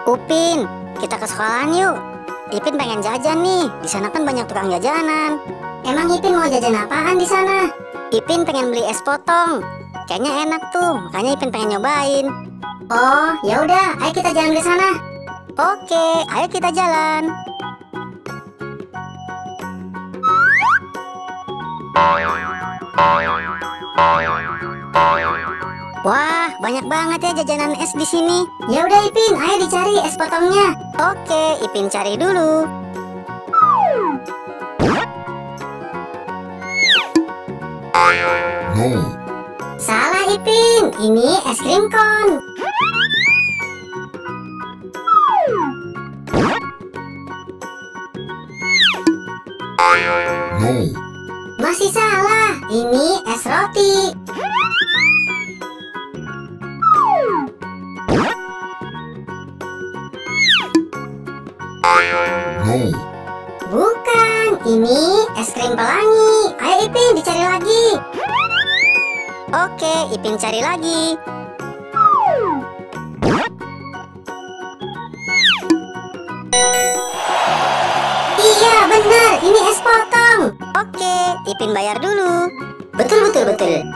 Upin, kita ke sekolahan yuk. Ipin pengen jajan nih. Di sana kan banyak tukang jajanan. Emang Ipin mau jajan apaan di sana? Ipin pengen beli es potong. Kayaknya enak tuh, makanya Ipin pengen nyobain. Oh, ya udah, ayo kita jalan ke sana. Oke, ayo kita jalan. Wah, banyak banget ya jajanan es di sini. Ya udah Ipin, ayo dicari es potongnya. Oke, Ipin cari dulu. No. Salah Ipin, ini es krim kon. No. Masih salah, ini es roti. No. Bukan, ini es krim pelangi. Ayo Ipin, dicari lagi. Oke, Ipin cari lagi. Iya, benar, ini es potong. Oke, Ipin bayar dulu. Betul, betul, betul.